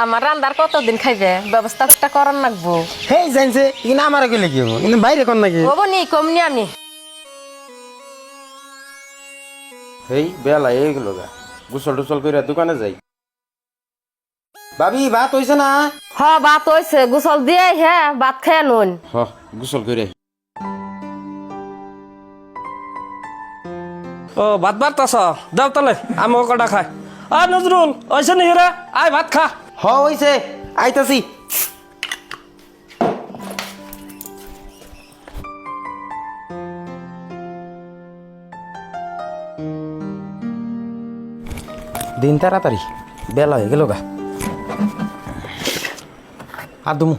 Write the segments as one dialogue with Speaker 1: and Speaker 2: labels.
Speaker 1: আমার রান্দার কতদিন খাইবে ব্যবস্থা একটা করার লাগবো।
Speaker 2: হেই জানছে ইনা আমার গেলে কি হবো ইনা বাইরে কোন নাকি
Speaker 1: হবো নি কমনি আমি
Speaker 2: হেই বেলা এই গেল গা গোসল টোসল করে দোকানে যাই। ভাবি ভাত হইছে না?
Speaker 1: হ ভাত হয়েছে গোসল দিয়ে হ্যাঁ ভাত খেয়ে নুন।
Speaker 2: হ গোসল করে
Speaker 3: ও ভাত বাড়তাছ দাও তাহলে আমি কটা খাই। আর নজরুল ওইসে নি হিরা আয় ভাত খা।
Speaker 2: হ হইছে আইতাছি। দিন তাড়াতাড়ি বেলা হয়ে গেল গা আদমু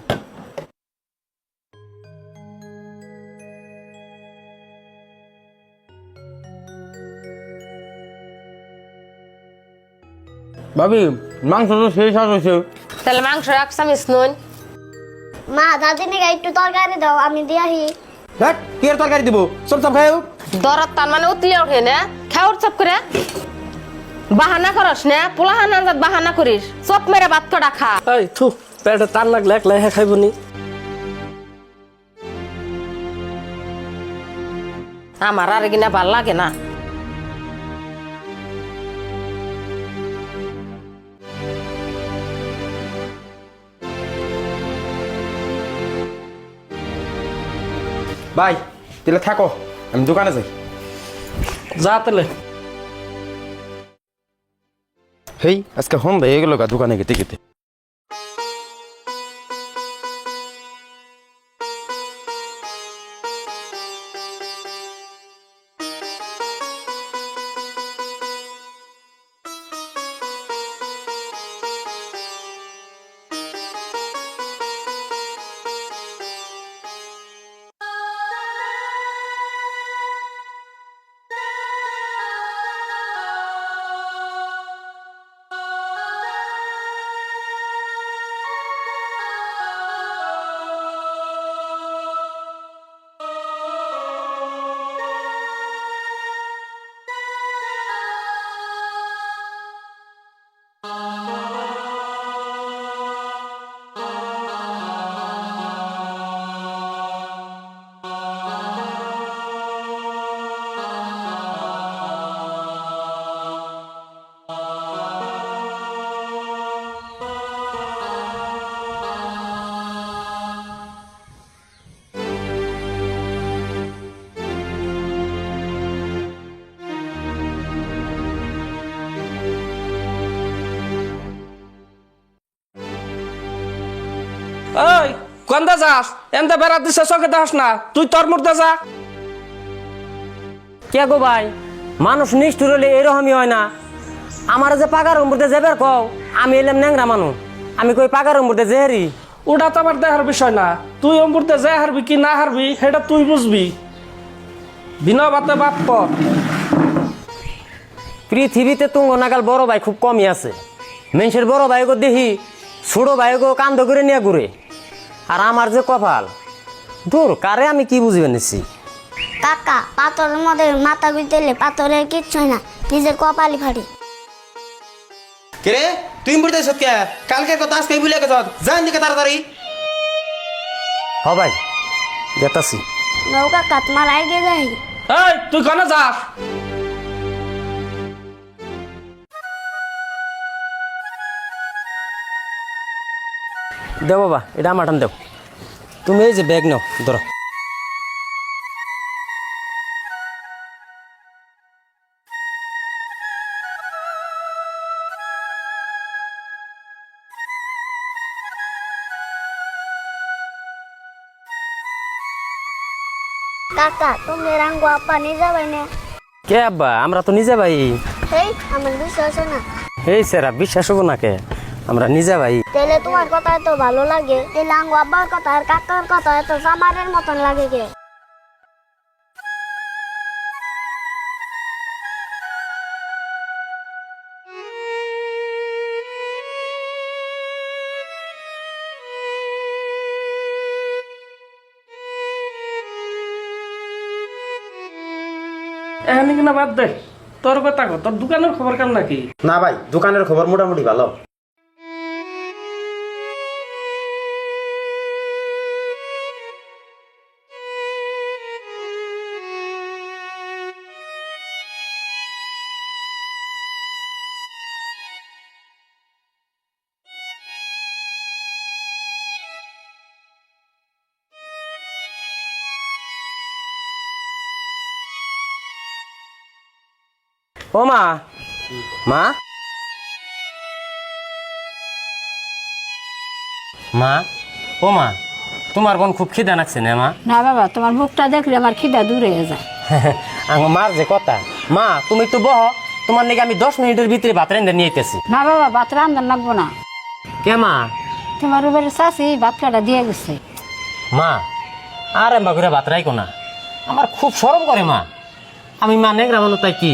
Speaker 2: ভাবি মাংস তো শেষ হয়েছে।
Speaker 1: তাহলে মাংস এক চামিচ নুন।
Speaker 4: মা দাদিনে একটু তরকারি দাও আমি দিয়াহি।
Speaker 2: দেখ কি আর তরকারি দিব সব সব খাই
Speaker 1: দরদ তার মানে উতলে ওঠে না খাওয়ার চপ করে বাহানা করস না পোলাহান আনজাত বাহানা করিস চপ মেরে ভাত কটা খা।
Speaker 3: এই থু পেটে টান লাগলে একলা হ্যাঁ খাইব নি।
Speaker 1: আমার আর কিনা ভাল লাগে না।
Speaker 2: ভাই তাহলে থাকো আমি দোকানে যাই।
Speaker 3: যা তাহলে।
Speaker 2: হেই আজকে সন্ধ্যা হয়ে গেল গা দোকানে গেতে গেতে।
Speaker 3: ওই কোনটা যাস এনতে বেড়াত দিছে চোখে দেখাস না তুই তোর মুর্দা যা।
Speaker 5: কে গো ভাই মানুষ নিষ্ঠুর হলে এরকমই হয় না। আমার যে পাগার উম্বুরতে যাবে কও আমি এলাম ন্যাংরা মানুষ আমি কই পাগার উম্বুরতে জেহারি।
Speaker 3: ওটা তো আমার দেখার বিষয় না তুই অম্বুরতে যে হারবি কি না হারবি সেটা তুই বুঝবি। বিনা বাতে বাপ কর।
Speaker 5: পৃথিবীতে তুঙ্গ নাগাল বড় ভাই খুব কমই আছে। মানুষের বড় ভাইগো দেখি ছোট ভাইগো কান্দ করে নিয়ে ঘুরে। আর আমার যে কপাল দূর কারে আমি কি বুঝবে নিছি।
Speaker 4: কাকা পাথরের মধ্যে মাথা গুইতেলে পাথরের কিচ্ছু হয় না নিজের কপালই ফাটে।
Speaker 2: কে রে তুই বুঝতে সত্যি কালকে কথা আজকে ভুলে গেছ জান দিকে তাড়াতাড়ি।
Speaker 5: হ ভাই যেতাছি।
Speaker 4: নৌকা কাত মারাই গে যাই।
Speaker 3: এই তুই কোনে যাস?
Speaker 5: দেও বাবা এটা আমার দেও তুমি এই যে ব্যাগ নাও ধরো।
Speaker 4: কাকা তুমি রাঙ্গুয়া পানি যাবে না?
Speaker 5: কে আব্বা আমরা তো নিজে ভাই।
Speaker 4: এই আমার বিশ্বাস হয় না।
Speaker 5: এই সেরা বিশ্বাস হবো না কে আমরা নিজে ভাই।
Speaker 4: তাহলে তোমার কথা এত ভালো লাগে তাহলে আঙ্গু আব্বার কথা আর কাকার কথা এত সামারের মতন লাগে কে?
Speaker 3: এখানে কিনা বাদ দে তোর কথা কর তোর দোকানের খবর কেমন নাকি?
Speaker 2: না ভাই দোকানের খবর মোটামুটি ভালো।
Speaker 5: ও মা মা মা ও মা তোমার বোন খুব খিদা লাগছে না মা?
Speaker 6: না বাবা, তোমার মুখটা দেখলে আমার খিদা দূরে হয়ে যায়।
Speaker 5: আমার মার যে কথা, মা তুমি একটু বহ, তোমার নাকি আমি 10 মিনিটের ভিতরে ভাত রান্না নিয়ে আইতেছি।
Speaker 6: না বাবা, ভাত রান্না লাগবো না।
Speaker 5: কে মা?
Speaker 6: তোমার উপরে চাষি ভাত কাটা দিয়ে গেছে।
Speaker 5: মা আর এম্বা করে ভাত রাইকো না, আমার খুব শরম করে মা। আমি মা নেগরা মানুষ তাই কি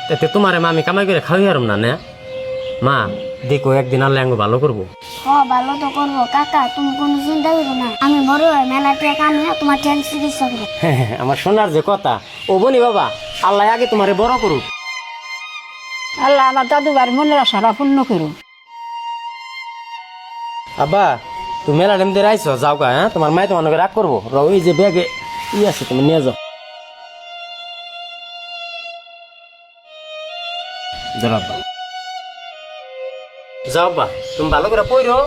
Speaker 5: তাতে তোমারে মা আমি কামাই করে খাওয়াই হারম না না। মা দেখো একদিন আল্লাহ আঙ্গ ভালো করবো।
Speaker 4: ভালো তো করবো কাকা, তুমি কোনো চিন্তা করো না। আমি বড় হয়ে মেলা টাকা আনিয়ে তোমার ট্রেন চিকিৎসা করবো।
Speaker 5: আমার শোনার যে কথা, ও বনি বাবা আল্লাহ আগে তোমারে বড় করুক।
Speaker 6: আল্লাহ আমার দাদুবার মনের আশাটা পূর্ণ করুন।
Speaker 5: আব্বা তুমি মেলা টাইম দিয়ে আইসো, যাও গা। হ্যাঁ তোমার মাই তোমার রাগ করবো। ওই যে ব্যাগে আছে তুমি নিয়ে যাও। যাও আব্বা, যাও আব্বা তুমি ভালো করে পড়ো,